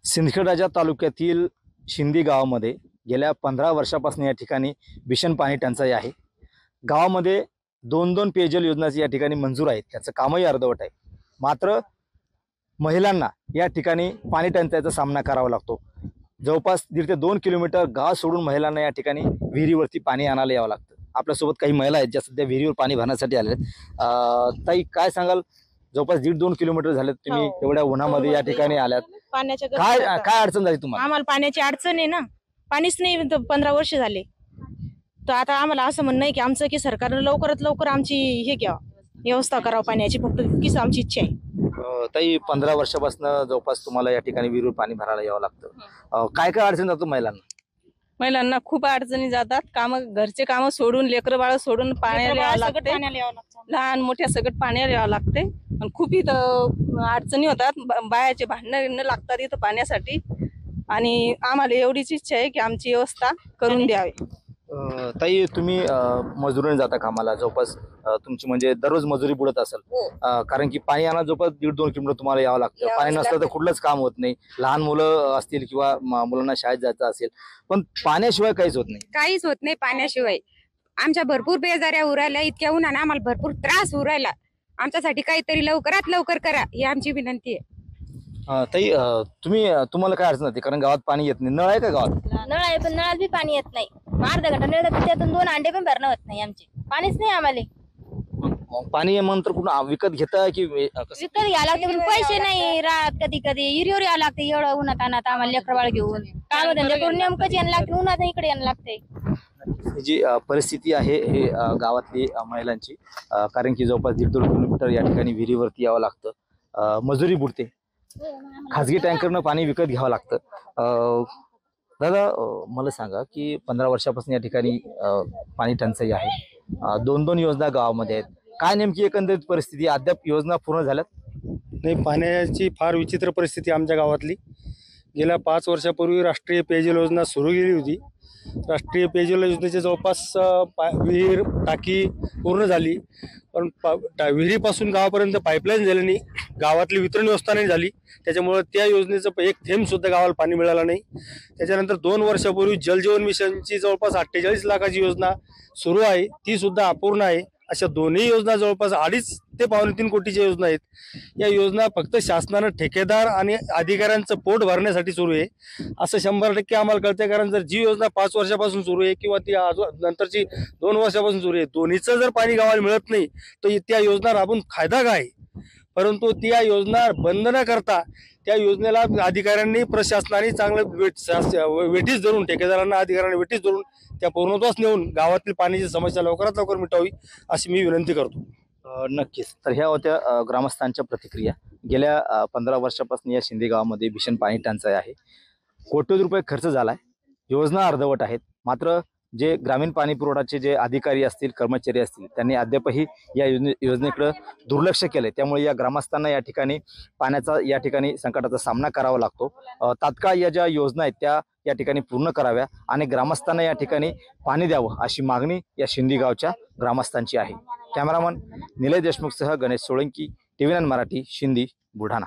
सिंदखेडराजा तालुक्यातील शिंदी गावामध्ये गेल्या 15 वर्षापासून या ठिकाणी भीषण पाणी टंचाई आहे। गावामध्ये 2-2 पेयजल योजनाची या ठिकाणी मंजूर आहेत, त्याचं कामही अर्धवट आहे। मात्र महिलांना या ठिकाणी पाणी टंचाईचा सामना करावा लागतो। जवळपास 1.5 ते 2 किलोमीटर गाव सोडून महिलांना या ठिकाणी विहिरीवरती पाणी आणायला यावं लागतं। आपल्यासोबत काही महिला आहेत ज्या सध्या विहिरीवर पाणी भरण्यासाठी आले आहेत। ताई, काय सांगाल? जवळपास 1.5-2 किलोमीटर झाले तुम्ही एवढ्या उन्हामध्ये या ठिकाणी आल्यात, काय काय अडचण झाली तुम्हाला? आम्हाला पाण्याची अडचण आहे ना, पाणीच नाही 15 वर्ष झाले। तर आता आम्हाला असं म्हणणं आहे की आमचं की सरकारने लवकरात लवकर आमची हे घ्यावं, व्यवस्था करावं पाण्याची, फक्त तीच आमची इच्छा आहे। ताई, 15 वर्षापासून जवळपास तुम्हाला या ठिकाणी विहिरीवर पाणी भरायला यावं लागतं। काय काय अडचण जातो महिलांना? महिलांना खूप अडचणी जातात। घरचे काम सोडून, लेकरं बाळ सोडून पाण्याला यावं लागते, लहान मोठ्या सगळं पाण्याला यावं लागते। आणि खूप इथं अडचणी होतात, बायाचे भांडणं लागतात इथं पाण्यासाठी। आणि आम्हाला एवढीच इच्छा आहे की आमची व्यवस्था करून द्यावी। ताई, तुम्ही मजुरीने जाता कामाला, जवळपास तुमची म्हणजे दररोज मजुरी बुडत असेल, कारण की पाणी आणा जवळपास 1.5-2 किलोमीटर तुम्हाला यावं लागतं। पाणी नसलं तर कुठलंच काम होत नाही। लहान मुलं असतील किंवा मुलांना शाळेत जायचं असेल, पण पाण्याशिवाय काहीच होत नाही। पाण्याशिवाय आमच्या भरपूर बेजाऱ्या उरायला, इतक्या उन्हाने आम्हाला भरपूर त्रास उरायला। आमच्यासाठी काहीतरी लवकरात लवकर करा ही आमची विनंती आहे। ताई, तुम्हाला काय अडचण होती? कारण गावात पाणी येत नाही। नळ आहे का गावात? नळ आहे, पण नळात बी पाणी येत नाही। अर्धा घंटा नळ जाते, त्यातून 2 अंडे पण भरणं होत नाही आमचे, पाणीच नाही आम्हाला। पाणी नंतर कुठं विकत घेता की विकत घ्यावं लागते, पण पैसे नाही राहत। कधी कधी हिरीवर यावं लागते, एवढं उन्हात आणत आम्हाला लेकरबाळ घेऊन काम धंदे करून नेमकंच यायला लागते, उन्हात इकडे यायला लागते। जी परिस्थिती आहे हे गावातली महिलांची, कारण की जवळपास 1.5-2 किलोमीटर या ठिकाणी विहिरीवरती यावं लागतं, मजुरी बुडते, खाजगी टँकरनं पाणी विकत घ्यावं लागतं। दादा, मला सांगा की 15 वर्षापासून या ठिकाणी पाणी टंचाई आहे, 2-2 योजना गावामध्ये आहेत, काय नेमकी एकंदरीत परिस्थिती? अद्याप योजना पूर्ण झाल्यात नाही? पाण्याची फार विचित्र परिस्थिती आमच्या गावातली। गेल्या 5 वर्षापूर्वी राष्ट्रीय पेयजल योजना सुरू केली होती। राष्ट्रीय पेयजल योजनेचे जवळपास विहीर टाकी पूर्ण झाली, पण विहिरीपासून गावापर्यंत पाईपलाईन झाली नाही, गावातली वितरण व्यवस्था नाही झाली। त्याच्यामुळे त्या योजनेचं एक थेंब सुद्धा गावाला पाणी मिळालं नाही। त्याच्यानंतर 2 वर्षापूर्वी जलजीवन मिशनची जवळपास 48 लाखाची योजना सुरू आहे, ती सुद्धा अपूर्ण आहे। अशा दोन्ही योजना जवळपास 2.5 ते 2.25 कोटीच्या योजना आहेत। या योजना फक्त शासनानं ठेकेदार आणि अधिकाऱ्यांचं पोट भरण्यासाठी सुरू आहे असं 100% आम्हाला कळतंय। कारण जर जी योजना 5 वर्षापासून सुरू आहे किंवा ती नंतरची 2 वर्षापासून सुरू आहे, दोन्हीचं जर पाणी गावाला मिळत नाही तर त्या योजना राबून फायदा काय? परंतु त्या योजना बंद न करता त्या योजनेला अधिकाऱ्यांनी, प्रशासनाने चांगलं वेठीस धरून, ठेकेदारांना अधिकाऱ्यांना वेठीस धरून त्या पूर्णत्वास नेऊन गावातील पाण्याची समस्या लवकरात लवकर मिटावी अशी मी विनंती करतो। नक्कीच। तर ह्या होत्या ग्रामस्थांच्या प्रतिक्रिया। गेल्या 15 वर्षापासून या शिंदे गावामध्ये भीषण पाणी टंचाई आहे, कोट्यवधी रुपये खर्च झालाय, योजना अर्धवट आहेत। मात्र जे ग्रामीण पाणी पुरवठाचे जे अधिकारी असतील, कर्मचारी असतील, त्यांनी अद्यापही या योजनेकडे दुर्लक्ष केले। त्यामुळे या ग्रामस्थांना या ठिकाणी पाण्याचा या ठिकाणी संकटाचा सामना करावा लागतो। तात्काळ या ज्या योजना आहेत त्या या ठिकाणी पूर्ण कराव्या आणि ग्रामस्थांना या ठिकाणी पाणी द्यावं अशी मागणी या शिंदी गावच्या ग्रामस्थांची आहे। कॅमेरामन निलय देशमुखसह गणेश सोळंकी, TV9 मराठी, शिंदी, बुलढाणा।